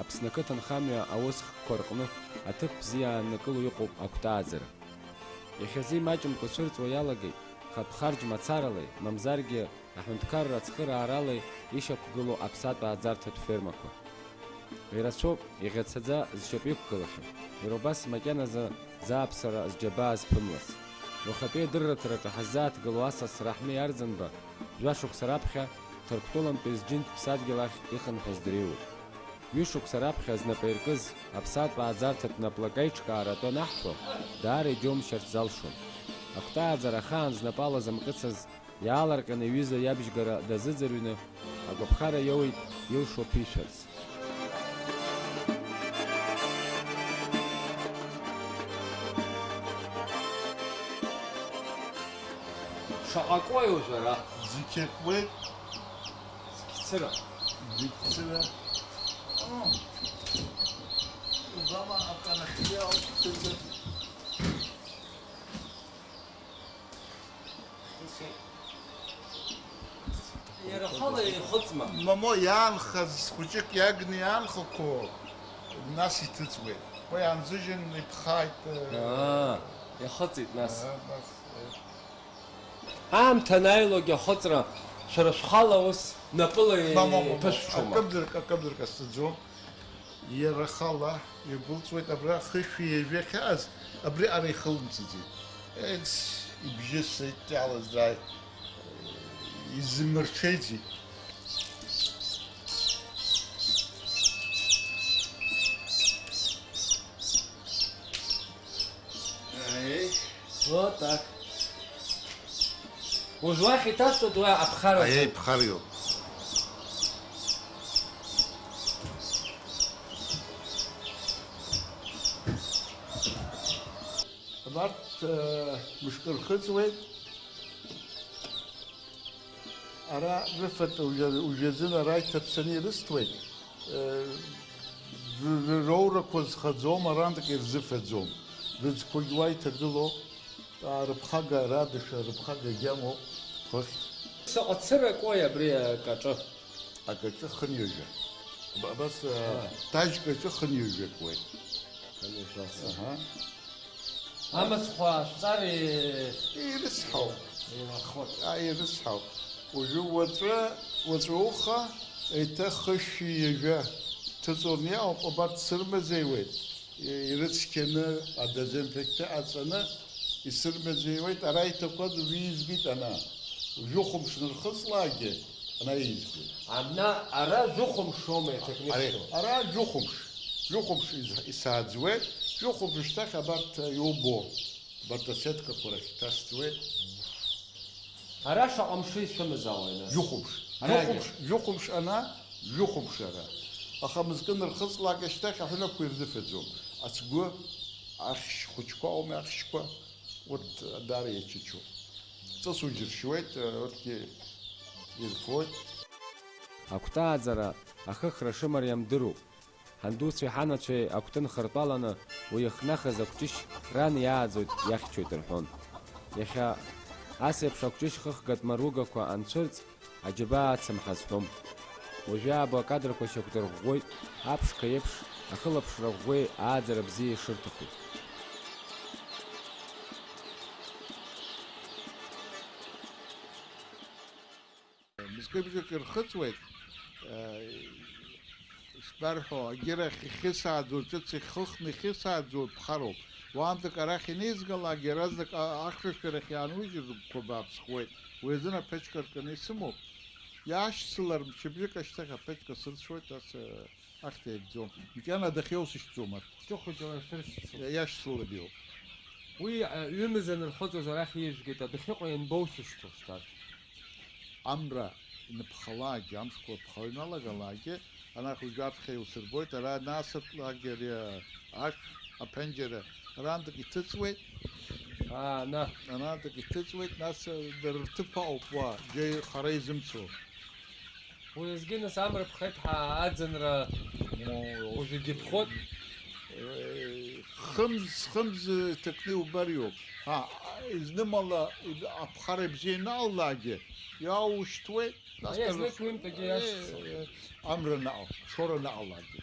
Аԥсны ақыҭанхамҩа аусхкқәа рҟны аҭыԥ бзиа ааннакыло иҟоуп акәтааӡара. Иахьазы имаҷымкәа цәырҵуа иалагеит хатә харџь мацаралеи, мамзаргьы аҳәынҭқарра ацхырааралеи ишьақәгыло аԥсатә ааӡарҭатә фермақәа. Ирацәоуп, иӷьацаӡа зшьапы иқәгылахьоу, иара убас макьаназы зааԥсара зџьабаа зԥымлац. Уахатәи адырраҭараҿы ҳаззааҭгыло асасра ҳмеи Арӡынба жәашықәса раԥхьа Ҭырқәтәылантәи зџьынтә ԥсадгьыл ахь ихынҳәыз дреиуоуп. Ҩышықәса раԥхьа знапы иркыз аԥсатә ааӡарҭатә наплакеиҿкаара атәы анаҳҳәо, даара иџьоумшьарц залшон. Акәтааӡара ахаан знапала зымкыцыз иааларҟьаны иҩыза иабжьгара дазыӡырҩны, агәаԥхара иоуит илшо ԥишәарц. Шаҟакуеи ужәара? Зықьакуеит. Зқьцыра. Зықьцыра. Убама аҟанахьиа ауптыӡа. Иара хала ихыҵма? Мамо иаанхаз хәыҷык иагны иаанхақәо нас иҭыҵуеит. Уи анзыжьын иԥхааит. Ихыҵит нас. Аамҭа анааилогьы ахыҵра шәара шәхала ус напыла иԥышәҽума? Акымзарк асҭаӡом. Иара хала игәылҵуеит абра хышәи иажәахьаз, абри ара ихылымҵыӡеит. Ибжьы сеидтәалаз драаит. Изымырҽеиӡеит. Вот так. Ужлахь иҭасҵо дуа аԥхара. Аиеи ԥхариоуп. Абарҭ мышкы рхыҵуеит. Ара рыфатә ужьазын ара иҭаԥсаны ирысҭоит. Роурақәа зхаӡом, арантәи ирзыфаӡом. Рыӡқәагь уа иҭагылоуп. Рыԥхага радыша, рыԥхага гьамоуп. Хыхь. Шаҟа цыракуеи абри акаҿы? Акаҿы хынҩажәа. Абас тажькаҿы хынҩажәакуеит. Амыцхәа шәҵари ирысҳауп. ирахәот. Ирысҳауп. Уажәы уаҵәуха еиҭах хышәи иажәа ҭыҵуаны иаауп, абарҭ сырмазеиуеит. Ирыцқьаны, адезинфекта аҵаны исырмазеиуеит, ара иҭақәаз уизгеит ана. Жәохәымш нырхыҵлаагьы ана изгеит. Ара жәохәымшоума иҭакнихшо? Ара жәохәымш исааӡуеит, жәохәымш шьҭахь абарҭ иубо, абарҭ асеҭкақәа рахь иҭасҵуеит. Ара шаҟа мшы ишәымазаауеи нас? Жәохәымш ана, жәохәымш ара. Аха мызкы нырхыҵлаагьы шьҭахь аҳәынаԥқәа ирзыфаӡом. Ацгәы ахьшь хәыҷқәа ауми, ахьшьқәа, урҭ даара иачычоуп. Ҵыс уџьыршьуеит, урҭгьы ирфоит. Акәтааӡара ахыхра шымариам дыруп. Ҳандуцәеи ҳанацәеи акәтын хыртәаланы уи ихнахыз акәҷышь ран иааӡоит, иахьчоит рҳәон. Иахьа асеиԥш акәҷышь хыхгатә маругақәа анцәырҵ, аџьабаа ацымҳа зҳәом. Уажәы аабо акадрқәа шьақәдырӷәӷәоит, аԥшқа еиԥш ахылаԥшра ӷәӷәеи ааӡара бзиа ишырҭаху. Мызкыбжак ирхыҵуеит, ишбарҳәо, агьырахь ихьысааӡо, ҿыц ихыхны ихьысааӡо ԥхароуп. Уаантәык арахь инеизгалак, иаразнак ахьшәашәарахь иаанужьырқәа бааԥсхуеит. Уи азын аԥечка рканы исымоуп. Иаашьцылар мчыбжьык ашьҭахь аԥечка сырцәоит, ас ахьҭа иагӡом. Макьана адахьы иусышьҭӡом арҭ. Ҷыхәыҷала шәыршьцо. Иашьцылар иоуп. Уи ҩымыз анырхыҵуаз арахь иижәгеит, адәахьыҟа ианбоусышьҭуа шьҭа? Амра инԥхалаагьы, амшқәа ԥхаҩналагалаагьы, анахь уажәы аԥхьа иусырбоит, ара наасыртлаагьы ари ашә, аԥенџьыра, арантәык иҭыҵуеит. Арантәык иҭыҵуеит, нас дара рҭыԥ ауп уа, џьа хара изымцо. Уи азгьы нас амра ԥхеит аӡынра уажәгьы ԥхот. Хымз ҭакны иубар иоуп. Изнымала аԥхара ибзиа иналаагьы, иааушьҭуеит. Зныкь уимтәгьы иашьцылоит. Амра наҟ, шора наҟалагьы.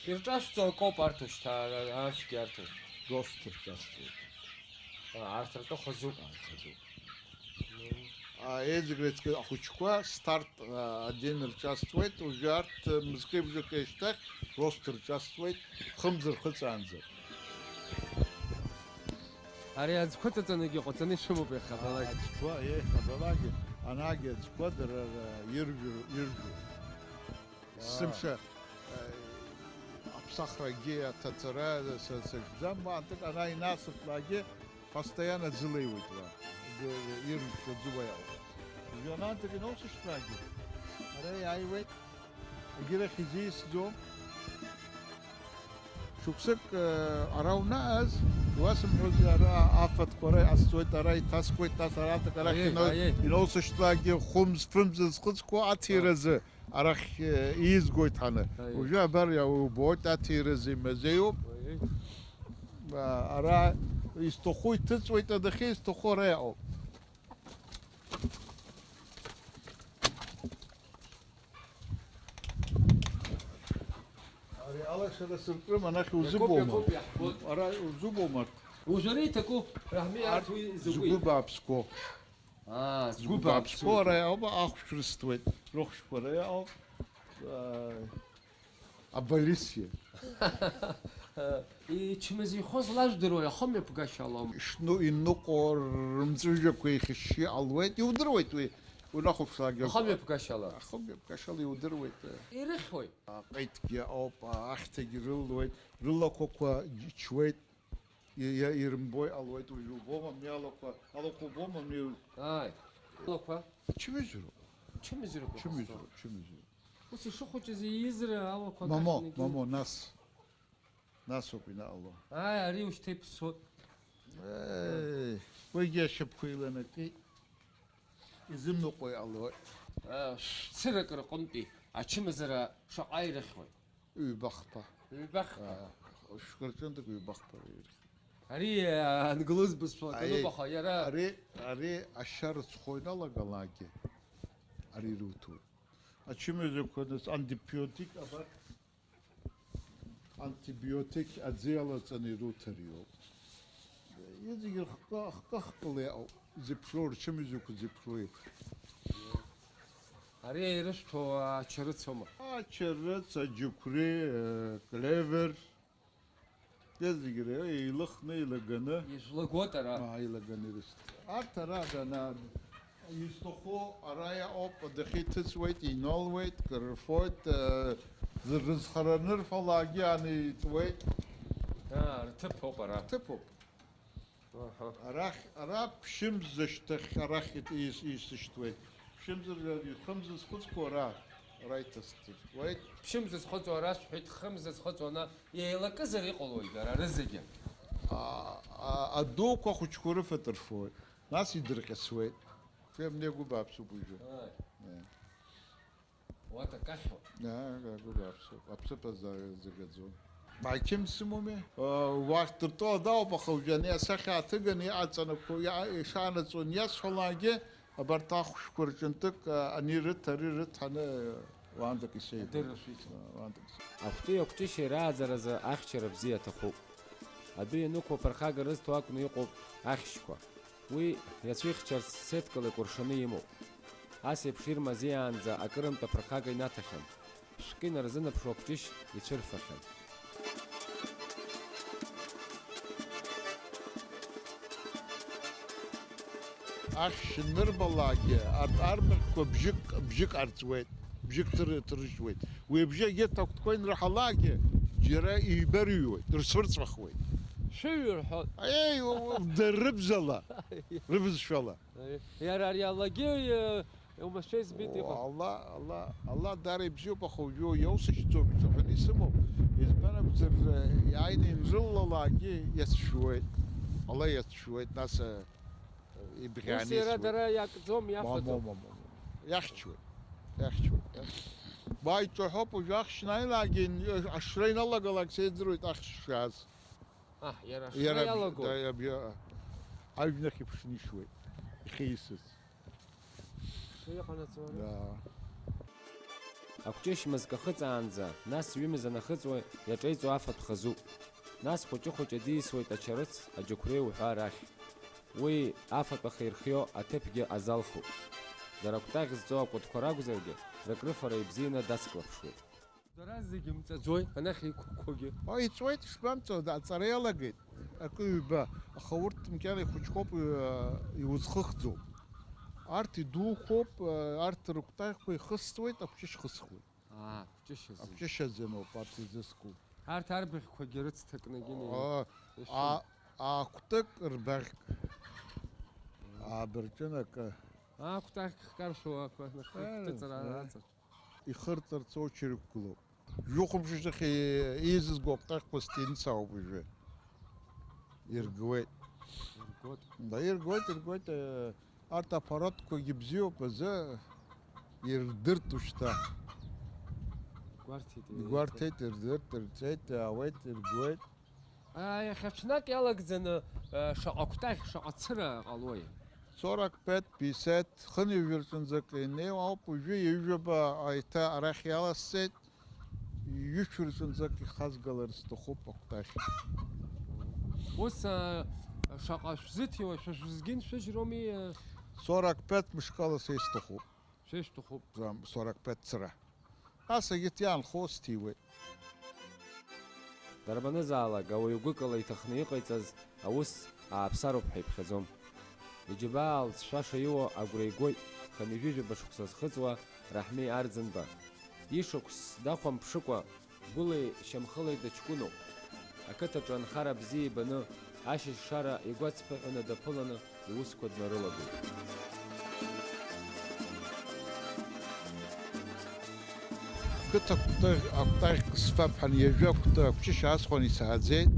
ирҿашәҵо акоуп арҭ ушьҭа ашәгьы арҭ. Ростер ҿасҵоит. Арҭ ртәы хазуп. Еизгрets ахәыҷқәа старт адин рҿасҵуеит, уажәы арҭ мызкыбжак еишьҭахь ростер ҿасҵуеит, хымз рхыҵаанӡа. Ари аӡқәа ҵаҵанагьы ҟаҵаны ишымоуп иахьа абалак. Аӡқәа, абалагьы, анагьы аӡқәа дара иржәу. Сымша аԥсахрагьы, аҭаҵара сажәӡам, мантык ана инасыԥлагьы постоянно ӡылеиуеит уа. Иржәшәа ӡыуа иауп. Ҩанантык иносышьҭрагьы, ара иааиуеит, агьырахь изиасӡом. Шықәсык ара унааз, иуасымҳәози ара афатәқәа ара иҟасҵоит, ара иҭаскуеит, нас араҭак арахь иносышьҭрагьы хәымз-фымз зхыҵқәо аҭиразы арахь иизгоит ҳаны. Уажәы абар иубоит аҭиразы имазеиуп. Ара изҭаху иҭыҵуеит, адәахьы изҭаху ара иҟоуп. Ари алашара сыркрым, анахь узыбома. Ара узыбома. Ужәара иҭаку, раҳми арҭ уи Згәы закәи. бааԥсқәо. Згәы Згәы бааԥсқәо ара иҟоуп, ахәшәрыстуеит. Рыхәшәқәа ара иҟоуп. Абалисиа. Ичмазаҩхоз лажәдыруа ахымҩаԥгашьалом. Иныҟәо рымҵәыжәҩақәа еихьышьшьы алуеит, иудыруеит уи. Унахәаԥшлагьы. Ахымҩаԥгашьала. Ахымҩаԥгашьала иудыруеит. Ирыхьуеит. Аҟәеитгьы ауп, ахьҭагьы рылуеит, рылақәақәа чуеит, ирымбои алуеит, уажәы убома миалақәа, алақәа убома ми... Аи, алақәа. Чымызароуп, Чымазаҩуп. чымызароуп. Ус ишыхәыҷыз иизра алақәа Мамо, нас ауп инаало. Аи, ари ушьҭа иԥсоит. Уигьы ашьапқәа иланакит, изымныҟәо иҟалоит. Цырак рҟынтәи ачымазара шаҟа ирыхьуеит. Ҩбахԥа. Ҩбахԥа. Шәкырҿындак ҩбахԥа ирыхьуеит. Ари англыз бызшәа акануп, аха иара... Ари ашьа рыцәхо иналагалакгьы, ари ируҭоит. Ачымазақәа нас антибиотик, абар антибиотик аӡы иалаҵаны ируҭар иоуп. Иҵегьы хкы-хкыла иҟоуп, зыԥшроу, рчымазақәа зыԥшроу еиԥш. Ари ирышәҭо ачарыцома? Ачарыц, аџьықәреи, клевер, иҵегьы еилыхны, илаганы. Ижәлагоит ара. Илаганы ирысҭоит. Арҭ ара изҭаху ара иҟоуп, адәахьы иҭыҵуеит, инолуеит, кырфоит, рызхараны рфалагьы аниҵуеит. Рҭыԥ ауп ара. Ҭыԥуп. Ара ԥшьымз зышьҭахь арахь исышьҭуеит. Хымз зхыҵқәо ара иҭасҭыҵуеит. Ԥшьымз зхыҵуа ара шәҳәеит, хымз зхыҵуа ана еилакызар иҟалоит ара рызегьы. Адуқәа ахәыҷқәа рыфатырфоит, нас идырҟьасуеит. Фемнегәы бааԥсуп уажәы. Уата кахьуа. Гәы бааԥсуп, аԥсыԥ загаӡом. Маиқьым сымоуми? Уахь дыртәо дауп, аха уажәы ани асахьа ааҭыганы иҟаҵанақәо, ишаанаҵуан иасҳәалаагьы, абарҭ ахәшәқәа рҿынтәык ани рыҭ, ари рыҭҳаны уаандак исеиҳәоит. Акәти акәҷышьи рааӡаразы ахьчара бзиа аҭахуп. Адәы ианықәу аԥырхага рызҭо акәны иҟоуп ахьшьқәа. Уи иацәихьчарц сеткала икәыршаны имоуп. Ас еиԥш ирмазеиаанӡа акырынтә аԥырхага инаҭахьан. Шәкы инарзынаԥшуа акәҷышь ицәырфахьан. Ахьшь нырбалаагьы армаҟьқәа бжьык арҵуеит, бжьык ҭыржьуеит. Уи абжьы егьырҭ акәтқәа инраҳалаагьы џьара ибарыҩуеит, рцәырҵәахуеит. Шәыҩрҳәот. Рыбзала, рыбызшәала. Иара ари алагьы умашәа избеит иҟоуп. Алла дара ибзиоуп, аха уажәы иаусышьҭӡом ҳәаны исымоуп. Избан акәзар иааины инрылалаагьы иацәшәуеит. Алла иацәшәуеит, нас Ус иара дара иакӡом, иафаӡом. Иахьчуеит. Бааиҵаҳәоуп, уажәы ахьшь нааилаагьы ашра иналагалак сеиӡыруеит ахьшь шааз. Иара ашра иалагоит. Аҩнахь иԥшны ишуеит, ихеисыз. Иҟанаҵо ара. акәҷышь мызк ахыҵаанӡа, нас ҩымз анахыҵуа иаҿеиҵо афатә хазуп. Нас хәыҷы-хәыҷы дисуеит ачарыц, аџьықәреи уҳәа арахь. Уи афатә ахаирхио аҭыԥгьы азалхуп. Дара акәтаӷь зҵо акәытқәа ракәзаргьы, рыкрыфара ибзианы дацклаԥшуеит. Дара зегьы мҵаӡои, анахь иқәқәагьы. Иҵуеит ишбамҵо, аҵара иалагеит. Акы ҩба, аха урҭ мкьала ихәыҷқәоуп, иузхыхӡоуп. Арҭ идухоуп, арҭ рыкәтаӷьқәа ихысҵуеит, акәҷышь хысхуеит. Акәҷышь азы. Акәҷышь азыноуп арҭ изызку. Арҭ арбаӷьқәагьы рыцҭакнагьы акәтык рбаӷьк. Абырҷынак акәтаӷьк хкаршәуа ҭыҵара аҵаҿ. ихырҵарц очередәқәлоуп. Жәохәымшьҭахь еизызго акәтаӷьқәа сҭинцаауп уажәы. Иргуеит. Иргуеит. Арҭ аппаратқәагьы бзиоуп азы ирдырт уажәшьҭа. Игәарҭеит, ирдырт, ирҵеит, аауеит, иргуеит. Иахьа ҽнак иалагӡаны шаҟа акәтаӷь, шаҟа цыра ҟалои? 45-50 хынҩажәырҿынӡак инеиуа ауп, уажәы иҩжәаба аиҭа арахь иаласҵеит, ҩышәырҿынӡак ихазгалар сҭахуп акәтаӷь. Ус шаҟа шәзыҭиуа, шәызгьын шәыжьроми? 45 мышкала сҭахуп. Шәышәҭахуп. 45 цыра. Нас агьыҭ иаанхо сҭиуеит. Дарбанызаалак ауаҩ гәыкала иҭахны иҟаиҵаз аус ааԥсароуп ҳәа иԥхьаӡом. Иџьабаа лҵшәаша иуа агәра игоит, хынҩажәижәаба шықәса зхыҵуа Раҳми Арӡынба. Ишықәс дахәамԥшыкәа, гәылеи шьамхылеи дыҷкәыноуп. Ақыҭаҿы анхара бзиа ибаны, ашьыжь шара игәацԥыҳәаны даԥыланы иусқәа днарылагоит. Ақыҭа акәтаӷьк сфаԥҳан иажәы акәҷышь аасхәан исааӡеит.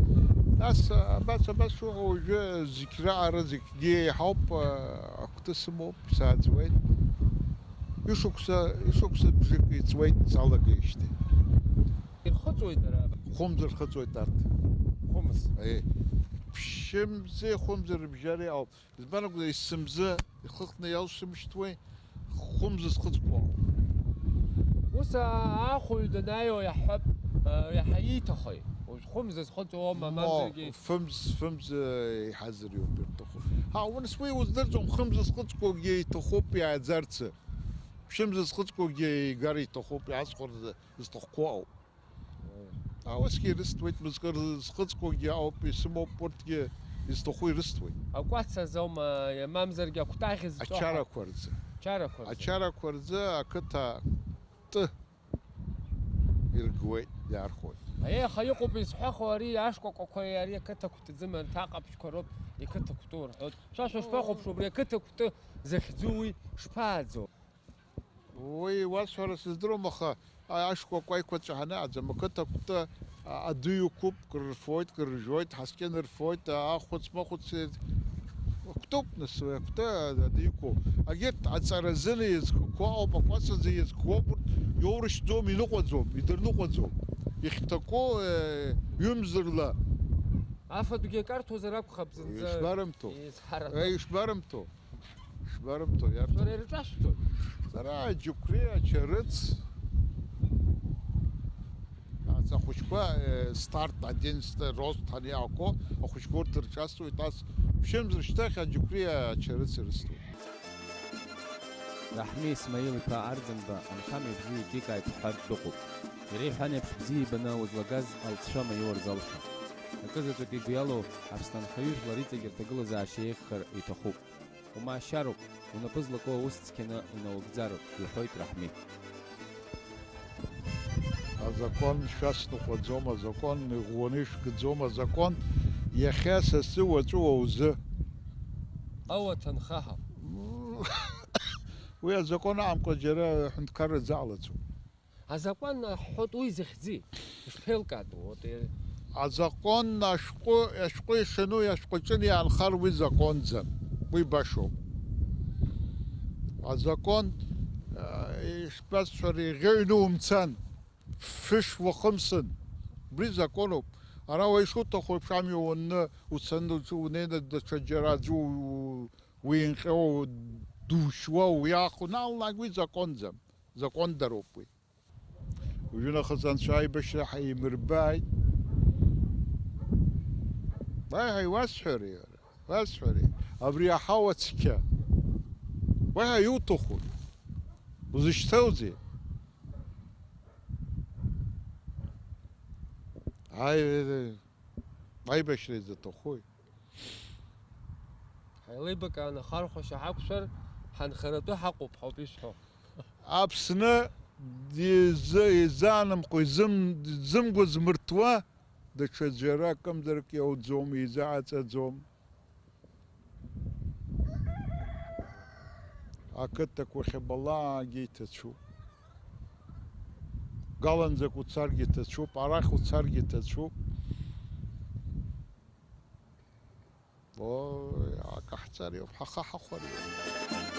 Нас абас шуҟа уажәы зегь раҟара зегьгьы еиҳауп, акәты сымоуп, исааӡуеит. Ишықәса бжьык иҵуеит салагеижьҭеи. Ирхыҵуеит дара? Хәымз рхыҵуеит арҭ. Хәымз? Ԥшьымзи хәымзи рыбжьара ауп. Избан акәзар есымзы ихыхны иалшымшьҭуеи, хәымз зхыҵқәо ауп. Ус ахәыҩ данааиуа иаҳҳәап, иаҳа ииҭахои? Хәымз зхыҵуа мамзаргьы? Фымз иҳазыриоуп ирҭаху. Унас уи уздырӡом, хымз зхыҵқәогьы иҭахуп иааӡарцы. Ԥшьымз зхыҵқәогьы игар иҭахуп, иаасхәарзы зҭахқәо ауп. Усгьы ирысҭуеит, мызкы зхыҵқәогьы ауп, исымоуп, урҭгьы изҭаху ирысҭуеит. Акәац азоума, мамзаргьы акәтаӷь зҵо? Ачарақәа рзы. Ачарақәа рзы ақыҭа ты иргуеит, иаархоит. Аха иҟоуп изҳәахуа ари ашкәакәақәа ари ақыҭа кәтаӡыма, анҭ аҟаԥшьқәа роуп иқыҭа кәту рҳәоит. Шәа шәышԥахәаԥшуа убри ақыҭа кәты захьӡу уи шԥааӡо? Уи уасҳәара сыздыруам, аха ашкәакәа аиқәаҵәа ҳанааӡам, ақыҭа кәты аӡы иқәуп, крырфоит, крыржәоит, ҳаскьын рфоит, ахәыц-махәыц кәтуп, нас акәты аӡы иқәу. Агьырҭ аҵаразыны иазкқәо ауп, акәац азы иазкқәоуп, иоурышьӡом, иныҟәаӡом, идырныҟәаӡом. Ихьҭаку ҩымзырла. Афатәгьы акарҭозар акәхап зынӡа. Ишбарымҭо. Ишбарымҭо. Шәара ирҿашәҵоит. Сара аџьықәреи, ачарыц, ахәыҷқәа старт 11 рост ҳаниаақәо, ахәыҷқәа урҭ рҿасуеит, ас ԥшьымз рышьҭахь аџьықәреи, ачарыц ирысҭоит. Раҳми Исмаил-иԥа Арӡынба анхамҩа бзиа икикааит ҳәа дыҟоуп. Иара иҳәан еиԥш бзиа ибаны узлагаз алҵшәа маиуа рзалшом. Акызаҵәык игәы иалоу Аԥсҭанхаҩы жәлар иҵегьы рҭагылазаашьа еиӷьхар иҭахуп. Умаашьароуп, унапы злаку аус цқьаны инаугӡароуп, иҳәоит Раҳми. Азакон шәасныҟәаӡом, азакон иӷәӷәаны ишәкӡом, азакон иахьа сасы уаҵәы уаузы. Ауаҭанхаҳа. Уи азакон аамҟа џьара ҳәынҭқарра ӡаалаӡом. Азакон ҳҳәоит уи захьӡи, ишԥеилкаатәу? Азакон ашәҟәы ишану иашәҟәаҿын иаанхар уи законӡам, уи башоуп. Азакон ишԥасҳәара иӷьаҩны умцан, фышә уахымсын, убри законуп. Ара уа ишуҭаху еиԥш амҩа уанны уцаны унеины даҽа џьара аӡәы уинҟьо, душьуа, уиахо, наалнаг уи законӡам, закондароуп уи. Уажәнахыс анцәа аибашьра ҳимырбааит. Уаҳа иуасҳәари, уасҳәари, абри аҳауа цқьа. Уаҳа иуҭаху? Узышьҭоузеи? Аибашьра изаҭахуи? Ҳаилеибакааны ахархәашьа ҳақәшәар, ҳанхаратәы ҳаҟоуп ҳауп исҳәо. Аԥсны изаанымҟәо, изымгәа змырҭуа, даҽа џьара акымзарак иауӡом, изааҵаӡом. Ақыҭақәа иахьабалаагьы иҭацәуп. Галанӡак уцаргьы иҭацәуп, арахь уцаргьы иҭацәуп. Ой, акаҳҵариоуп, ҳаха ҳахәариоуп.